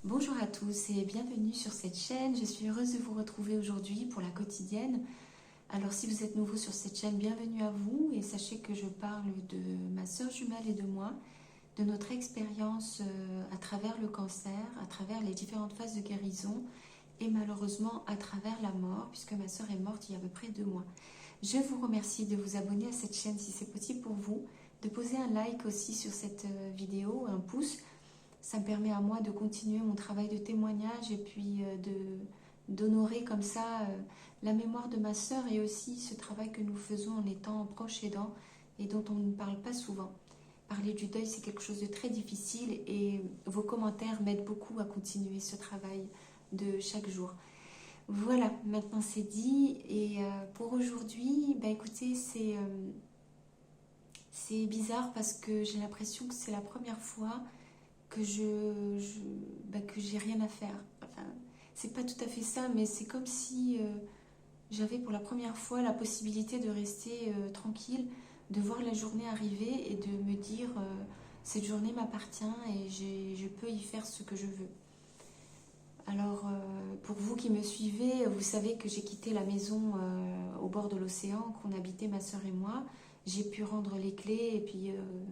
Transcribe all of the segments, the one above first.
Bonjour à tous et bienvenue sur cette chaîne. Je suis heureuse de vous retrouver aujourd'hui pour la quotidienne. Alors si vous êtes nouveau sur cette chaîne, bienvenue à vous et sachez que je parle de ma sœur jumelle et de moi, de notre expérience à travers le cancer, à travers les différentes phases de guérison et malheureusement à travers la mort puisque ma sœur est morte il y a à peu près 2 mois. Je vous remercie de vous abonner à cette chaîne si c'est possible pour vous, de poser un like aussi sur cette vidéo, un pouce. Ça me permet à moi de continuer mon travail de témoignage et puis d'honorer comme ça la mémoire de ma sœur et aussi ce travail que nous faisons en étant proches aidants et dont on ne parle pas souvent. Parler du deuil, c'est quelque chose de très difficile et vos commentaires m'aident beaucoup à continuer ce travail de chaque jour. Voilà, maintenant c'est dit et pour aujourd'hui, bah écoutez, c'est bizarre parce que j'ai l'impression que c'est la première fois que que j'ai rien à faire. Enfin, c'est pas tout à fait ça, mais c'est comme si j'avais pour la première fois la possibilité de rester tranquille, de voir la journée arriver et de me dire cette journée m'appartient et je peux y faire ce que je veux. Alors, pour vous qui me suivez, vous savez que j'ai quitté la maison au bord de l'océan, qu'on habitait ma soeur et moi. J'ai pu rendre les clés et puis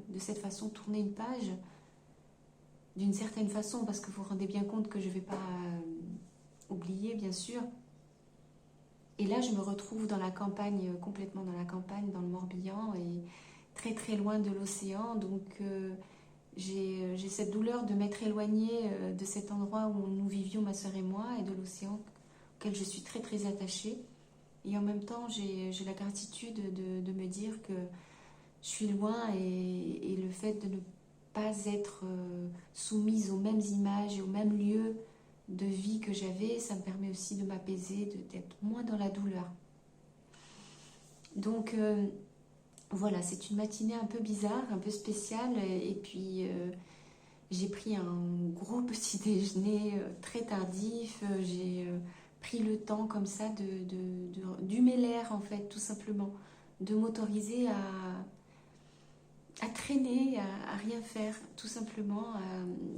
de cette façon tourner une page d'une certaine façon, parce que vous vous rendez bien compte que je ne vais pas oublier, bien sûr. Et là, je me retrouve dans la campagne, complètement dans la campagne, dans le Morbihan, et très très loin de l'océan. Donc, j'ai cette douleur de m'être éloignée de cet endroit où nous vivions, ma soeur et moi, et de l'océan auquel je suis très très attachée. Et en même temps, j'ai la gratitude de me dire que je suis loin et le fait de ne pas être soumise aux mêmes images et aux mêmes lieux de vie que j'avais, ça me permet aussi de m'apaiser, d'être moins dans la douleur. Donc voilà, c'est une matinée un peu bizarre, un peu spéciale et puis j'ai pris un gros petit déjeuner très tardif, j'ai pris le temps comme ça d'humer l'air en fait, tout simplement, de m'autoriser à traîner, à rien faire, tout simplement.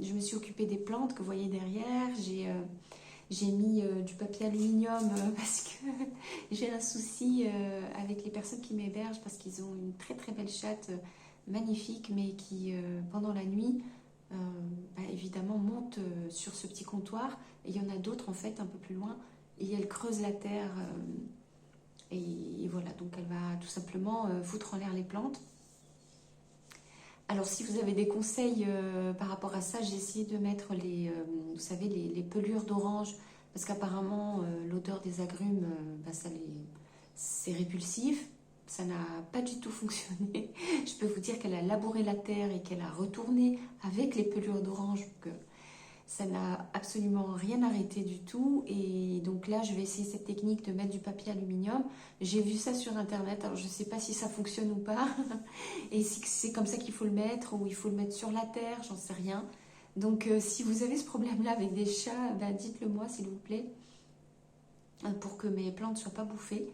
Je me suis occupée des plantes que vous voyez derrière. J'ai mis du papier aluminium parce que j'ai un souci avec les personnes qui m'hébergent parce qu'ils ont une très très belle chatte magnifique, mais qui pendant la nuit, évidemment, monte sur ce petit comptoir. Et il y en a d'autres en fait un peu plus loin et elle creuse la terre. Et voilà, donc elle va tout simplement foutre en l'air les plantes. Alors, si vous avez des conseils par rapport à ça, j'ai essayé de mettre vous savez, les pelures d'orange, parce qu'apparemment, l'odeur des agrumes, c'est répulsif. Ça n'a pas du tout fonctionné. Je peux vous dire qu'elle a labouré la terre et qu'elle a retourné avec les pelures d'orange. Ça n'a absolument rien arrêté du tout. Et donc là, je vais essayer cette technique de mettre du papier aluminium. J'ai vu ça sur Internet, alors je ne sais pas si ça fonctionne ou pas. Et si c'est comme ça qu'il faut le mettre, ou il faut le mettre sur la terre, j'en sais rien. Donc si vous avez ce problème-là avec des chats, dites-le moi s'il vous plaît, pour que mes plantes ne soient pas bouffées.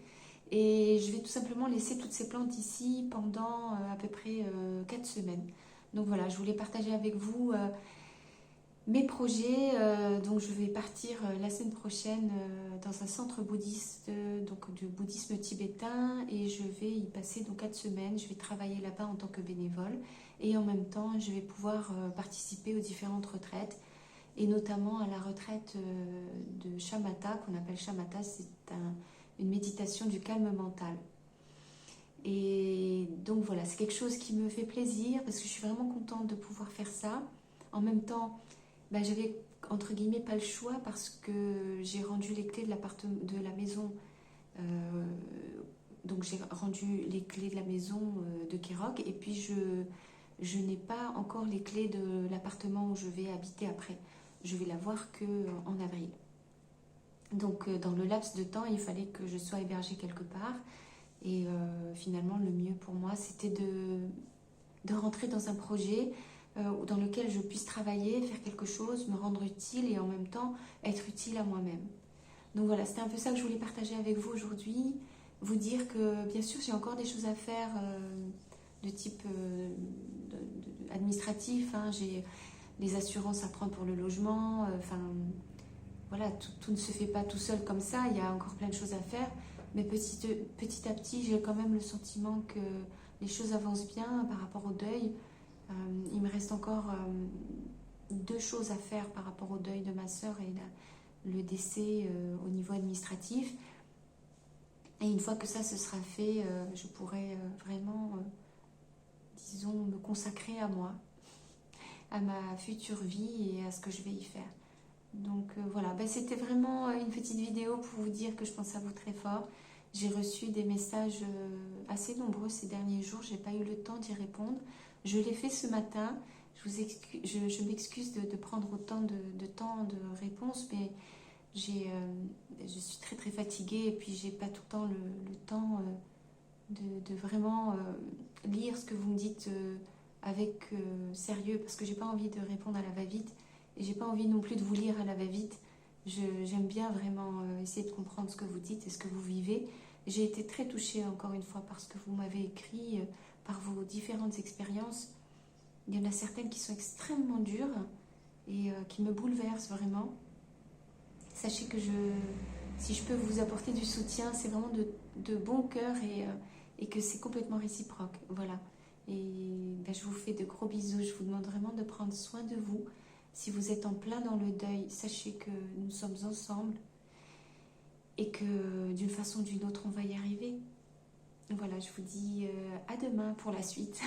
Et je vais tout simplement laisser toutes ces plantes ici pendant à peu près 4 semaines. Donc voilà, je voulais partager avec vous mes projets. Donc je vais partir la semaine prochaine dans un centre bouddhiste, donc de bouddhisme tibétain, et je vais y passer donc 4 semaines. Je vais travailler là-bas en tant que bénévole et en même temps je vais pouvoir participer aux différentes retraites et notamment à la retraite de Shamatha, qu'on appelle Shamatha. C'est une méditation du calme mental. Et donc voilà, c'est quelque chose qui me fait plaisir parce que je suis vraiment contente de pouvoir faire ça. En même temps, j'avais entre guillemets pas le choix parce que j'ai rendu les clés de la maison. euh, donc j'ai rendu les clés de la maison de Kéroc et puis je n'ai pas encore les clés de l'appartement où je vais habiter après. Je vais l'avoir que en avril. Donc dans le laps de temps, il fallait que je sois hébergée quelque part. Et finalement, le mieux pour moi, c'était de rentrer dans un projet dans lequel je puisse travailler, faire quelque chose, me rendre utile et en même temps être utile à moi-même. Donc voilà, c'était un peu ça que je voulais partager avec vous aujourd'hui. Vous dire que bien sûr, j'ai encore des choses à faire de type administratif. Hein. les assurances à prendre pour le logement, enfin voilà, tout ne se fait pas tout seul comme ça, il y a encore plein de choses à faire, mais petit à petit, j'ai quand même le sentiment que les choses avancent bien par rapport au deuil. Il me reste encore 2 choses à faire par rapport au deuil de ma sœur et le décès au niveau administratif. Et une fois que ça se sera fait, je pourrai vraiment, disons, me consacrer à moi, à ma future vie et à ce que je vais y faire. Donc voilà, ben, c'était vraiment une petite vidéo pour vous dire que je pense à vous très fort. J'ai reçu des messages assez nombreux ces derniers jours, j'ai pas eu le temps d'y répondre. Je l'ai fait ce matin. Je m'excuse de prendre autant de temps de réponse, mais je suis très très fatiguée et puis j'ai pas tout le temps le temps de vraiment lire ce que vous me dites avec sérieux, parce que j'ai pas envie de répondre à la va-vite et j'ai pas envie non plus de vous lire à la va-vite. J'aime bien vraiment essayer de comprendre ce que vous dites et ce que vous vivez. J'ai été très touchée encore une fois par ce que vous m'avez écrit, par vos différentes expériences. Il y en a certaines qui sont extrêmement dures et qui me bouleversent vraiment. Sachez que si je peux vous apporter du soutien, c'est vraiment de bon cœur et que c'est complètement réciproque. Voilà. Et ben, je vous fais de gros bisous. Je vous demande vraiment de prendre soin de vous. Si vous êtes en plein dans le deuil, sachez que nous sommes ensemble et que d'une façon ou d'une autre, on va y arriver. Voilà, je vous dis à demain pour la suite.